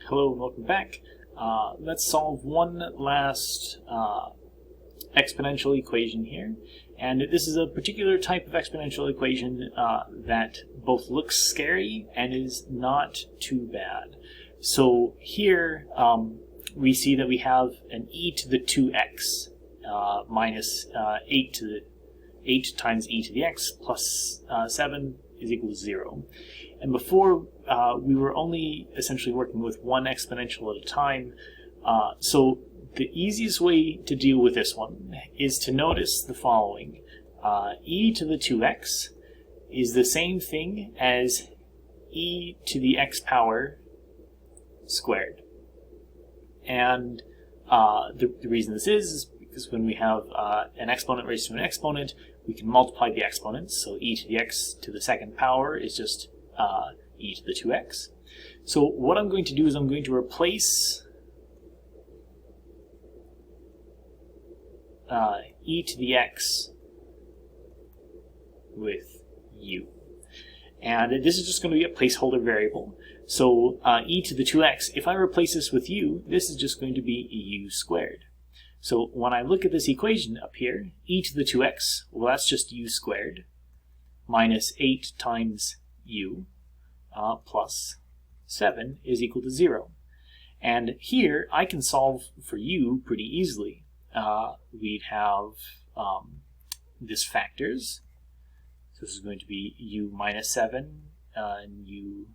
Hello and welcome back. Let's solve one last exponential equation here. And this is a particular type of exponential equation that both looks scary and is not too bad. So here we see that we have an e to the 2x minus 8 times e to the x plus 7 is equal to 0. And before, we were only essentially working with one exponential at a time. So the easiest way to deal with this one is to notice the following. E to the 2x is the same thing as e to the x power squared. And the reason this is because when we have an exponent raised to an exponent, we can multiply the exponents. So e to the x to the second power is just e to the 2x. So what I'm going to do is I'm going to replace e to the x with u. And this is just going to be a placeholder variable. So e to the 2x, if I replace this with u, this is just going to be u squared. So when I look at this equation up here, e to the 2x, well, that's just u squared minus 8 times u plus 7 is equal to 0. And here I can solve for u pretty easily. We'd have this factors. So this is going to be u minus 7 and u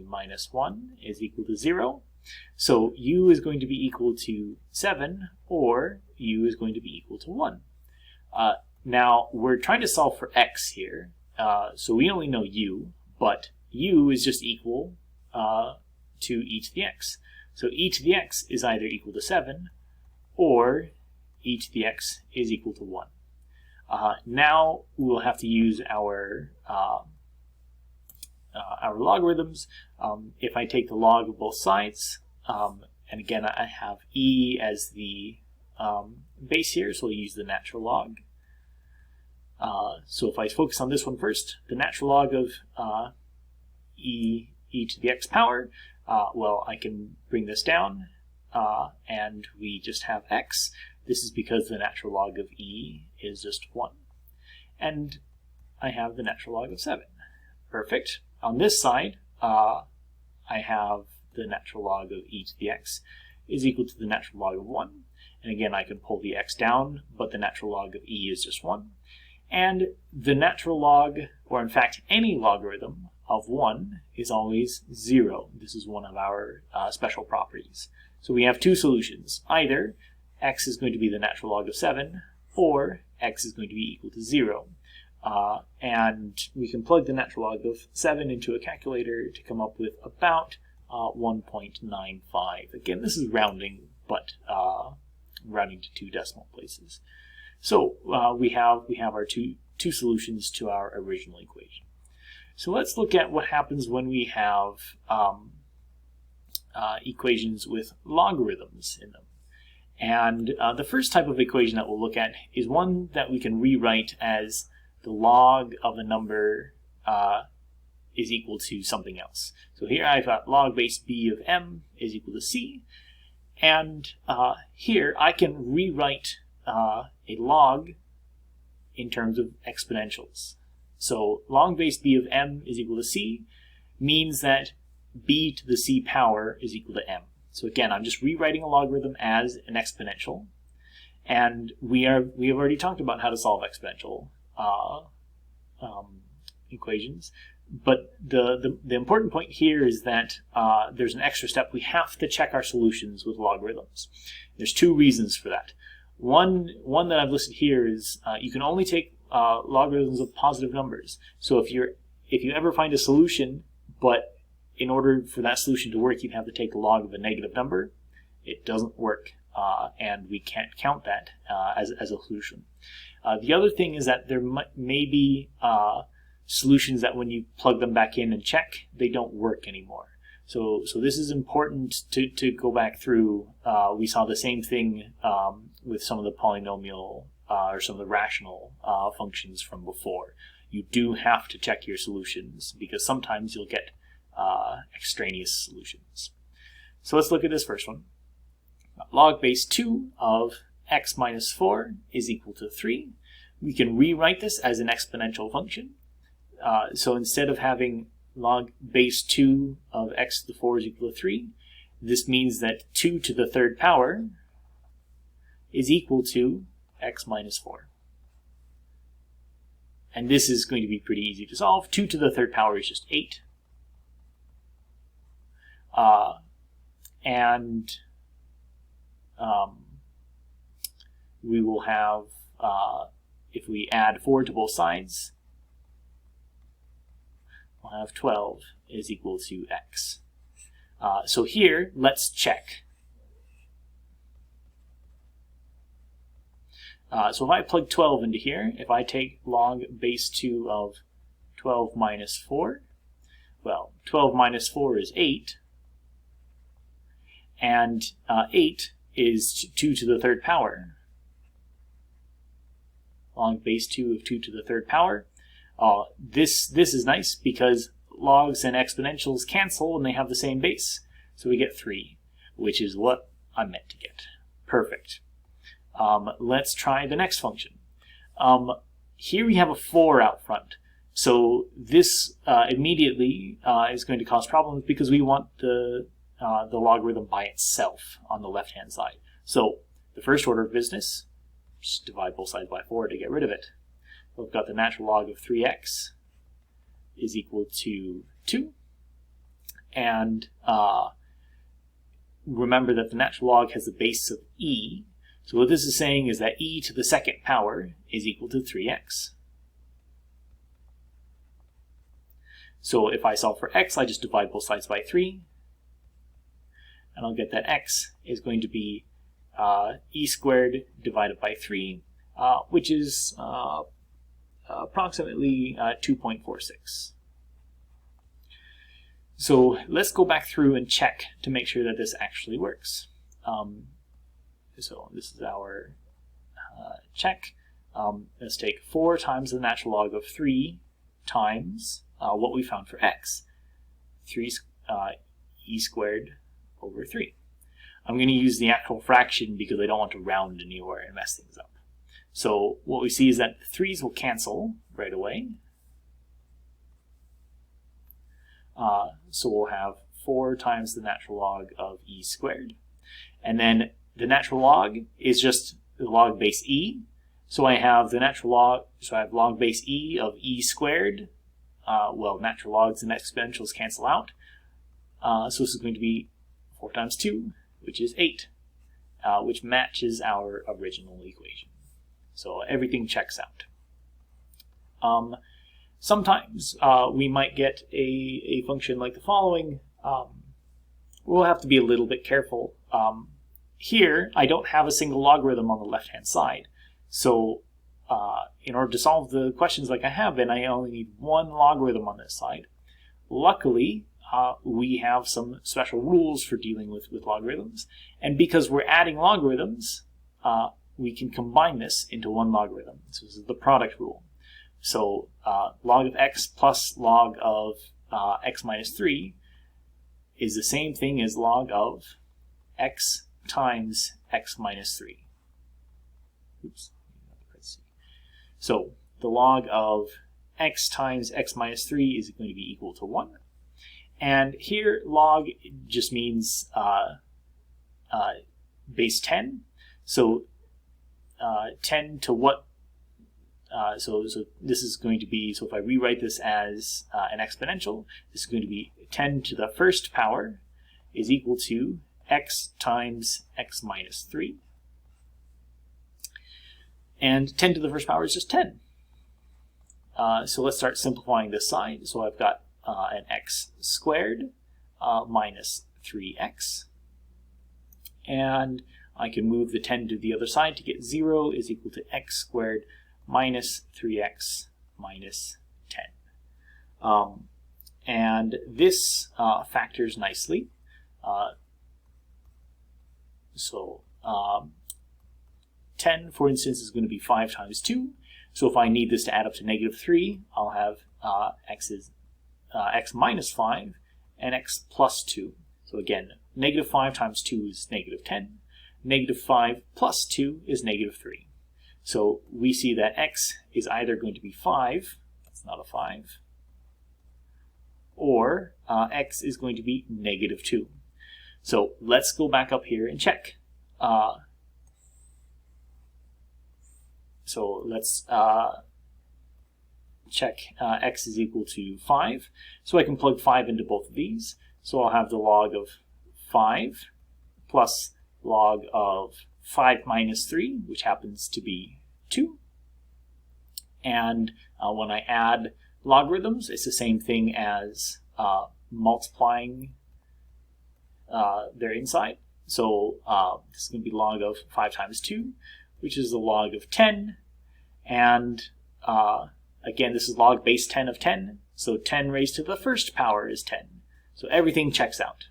minus 1 is equal to 0. So u is going to be equal to 7, or u is going to be equal to 1. Now, we're trying to solve for x here, so we only know u, but u is just equal to e to the x. So e to the x is either equal to 7, or e to the x is equal to 1. Now, we'll have to use our logarithms. If I take the log of both sides, and again I have e as the base here, so I'll use the natural log. So if I focus on this one first, the natural log of e to the x power, well, I can bring this down, and we just have x. This is because the natural log of e is just 1. And I have the natural log of 7. Perfect. On this side, I have the natural log of e to the x is equal to the natural log of 1. And again, I can pull the x down, but the natural log of e is just 1. And the natural log, or in fact any logarithm of 1, is always 0. This is one of our special properties. So we have two solutions. Either x is going to be the natural log of 7, or x is going to be equal to 0. And we can plug the natural log of 7 into a calculator to come up with about 1.95. Again, this is rounding, but rounding to 2 decimal places. So we have our two solutions to our original equation. So let's look at what happens when we have equations with logarithms in them. And the first type of equation that we'll look at is one that we can rewrite as the log of a number is equal to something else. So here I've got log base b of m is equal to c. And here I can rewrite a log in terms of exponentials. So log base b of m is equal to c means that b to the c power is equal to m. So again, I'm just rewriting a logarithm as an exponential. And we have already talked about how to solve exponential equations. But the important point here is that there's an extra step. We have to check our solutions with logarithms. There's two reasons for that. One that I've listed here is you can only take logarithms of positive numbers. So if you ever find a solution, but in order for that solution to work, you'd have to take the log of a negative number, it doesn't work, and we can't count that as a solution. The other thing is that there may be solutions that when you plug them back in and check, they don't work anymore. So this is important to go back through. We saw the same thing with some of the polynomial or some of the rational functions from before. You do have to check your solutions because sometimes you'll get extraneous solutions. So let's look at this first one. Log base 2 of x minus 4 is equal to 3. We can rewrite this as an exponential function. So instead of having log base 2 of x to the 4 is equal to 3, this means that 2 to the third power is equal to x minus 4. And this is going to be pretty easy to solve. 2 to the third power is just 8. We will have, if we add 4 to both sides, we'll have 12 is equal to x. So here, let's check. So if I plug 12 into here, if I take log base 2 of 12 minus 4, well, 12 minus 4 is 8, and 8 is 2 to the third power. Log base 2 of 2 to the third power. This is nice because logs and exponentials cancel when they have the same base. So we get 3, which is what I meant to get. Perfect. Let's try the next function. Here we have a 4 out front. So this immediately is going to cause problems because we want the logarithm by itself on the left-hand side. So the first order of business, just divide both sides by 4 to get rid of it. We've got the natural log of 3x is equal to 2. And remember that the natural log has a base of e. So what this is saying is that e to the second power is equal to 3x. So if I solve for x, I just divide both sides by 3. And I'll get that x is going to be e squared divided by 3, which is approximately 2.46. So let's go back through and check to make sure that this actually works. So this is our check. Let's take 4 times the natural log of 3 times what we found for x, 3 e squared over 3. I'm going to use the actual fraction because I don't want to round anywhere and mess things up. So what we see is that the 3's will cancel right away. So we'll have 4 times the natural log of e squared. And then the natural log is just the log base e. So I have the natural log, so I have log base e of e squared. Well, natural logs and exponentials cancel out. So this is going to be 4 times 2, which is 8, which matches our original equation. So everything checks out. Sometimes we might get a function like the following. We'll have to be a little bit careful. Here, I don't have a single logarithm on the left-hand side. So in order to solve the questions like I have been, I only need one logarithm on this side. Luckily, we have some special rules for dealing with logarithms. And because we're adding logarithms, we can combine this into one logarithm. So this is the product rule. So log of x plus log of x minus 3 is the same thing as log of x times x minus 3. Oops. So the log of x times x minus 3 is going to be equal to 1. And here log just means base 10. So 10 to what? So this is going to be, so if I rewrite this as an exponential, this is going to be 10 to the first power is equal to x times x minus 3. And 10 to the first power is just 10. So let's start simplifying this side. So I've got an x squared minus 3x. And I can move the 10 to the other side to get 0 is equal to x squared minus 3x minus 10. And this factors nicely. So 10, for instance, is going to be 5 times 2. So if I need this to add up to negative 3, I'll have x minus 5 and x plus 2. So again, negative 5 times 2 is negative 10. Negative 5 plus 2 is negative 3. So we see that x is either going to be 5, that's not a 5, or x is going to be negative 2. So let's go back up here and check. So let's check x is equal to 5. So I can plug 5 into both of these. So I'll have the log of 5 plus log of 5 minus 3, which happens to be 2. And when I add logarithms, it's the same thing as multiplying their inside. So this is going to be log of 5 times 2, which is the log of 10. And again, this is log base 10 of 10. So 10 raised to the first power is 10. So everything checks out.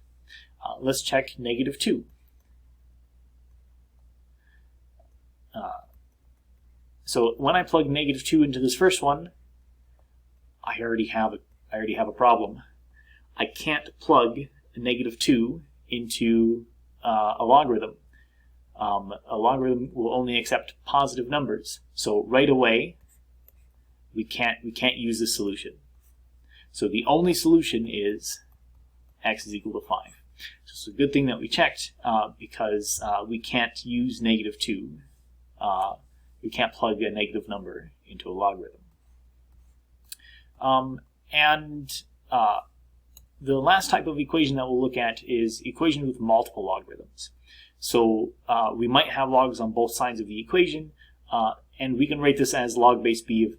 Let's check negative 2. So when I plug negative 2 into this first one, I already have a problem. I can't plug a negative 2 into a logarithm. A logarithm will only accept positive numbers. So right away, we can't use this solution. So the only solution is x is equal to 5. So it's a good thing that we checked because we can't use negative 2. We can't plug a negative number into a logarithm. The last type of equation that we'll look at is equation with multiple logarithms. So we might have logs on both sides of the equation, and we can write this as log base b of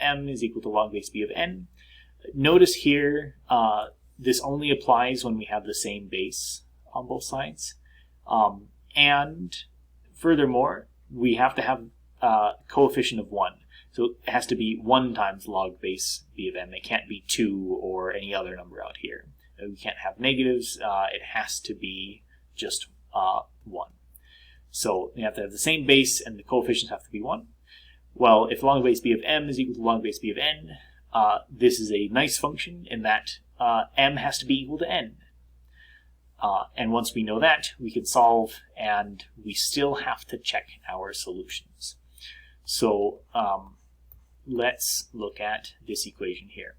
m is equal to log base b of n. Notice here, this only applies when we have the same base on both sides. And furthermore, we have to have a coefficient of 1. So it has to be 1 times log base b of m. It can't be 2 or any other number out here. We can't have negatives. It has to be just 1. So you have to have the same base and the coefficients have to be 1. Well, if log base b of m is equal to log base b of n, this is a nice function in that m has to be equal to n. And once we know that, we can solve, and we still have to check our solutions. So let's look at this equation here.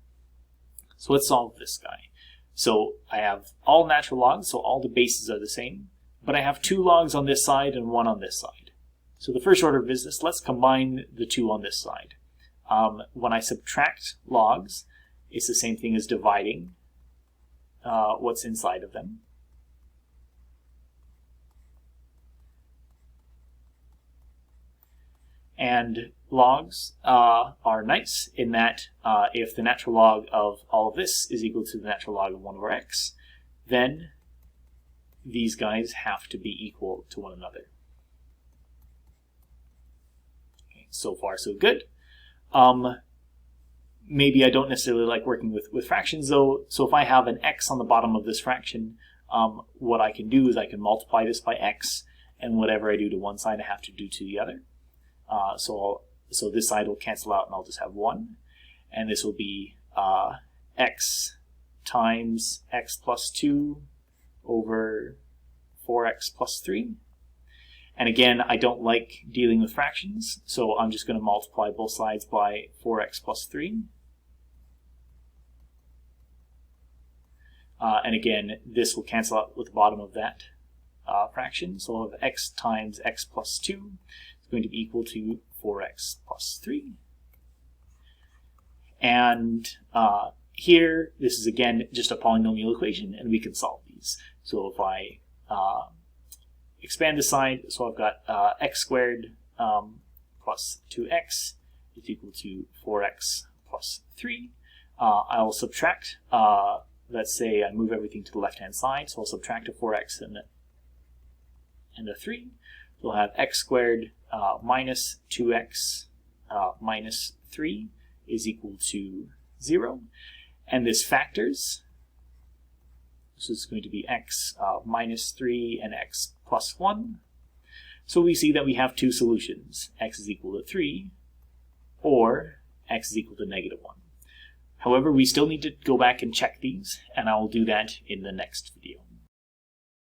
So let's solve this guy. So I have all natural logs, so all the bases are the same, but I have 2 logs on this side and 1 on this side. So the first order of business, let's combine the 2 on this side. When I subtract logs, it's the same thing as dividing what's inside of them. And logs are nice in that if the natural log of all of this is equal to the natural log of 1 over x, then these guys have to be equal to one another. Okay, so far so good. Maybe I don't necessarily like working with fractions though, so if I have an x on the bottom of this fraction, what I can do is I can multiply this by x, and whatever I do to one side I have to do to the other. So this side will cancel out and I'll just have 1, and this will be x times x plus 2 over 4x plus 3. And again, I don't like dealing with fractions, so I'm just going to multiply both sides by 4x plus 3. And again, this will cancel out with the bottom of that fraction, so I'll have x times x plus 2 is going to be equal to 4x plus 3. And here, this is again just a polynomial equation, and we can solve these. So if I expand this side, so I've got x squared plus 2x is equal to 4x plus 3. I'll subtract, let's say I move everything to the left-hand side, so I'll subtract a 4x and a 3. So I'll have x squared minus 2x minus 3 is equal to 0. And this factors. So it's going to be x minus 3 and x plus 1. So we see that we have 2 solutions. X is equal to 3 or x is equal to negative 1. However, we still need to go back and check these, and I will do that in the next video.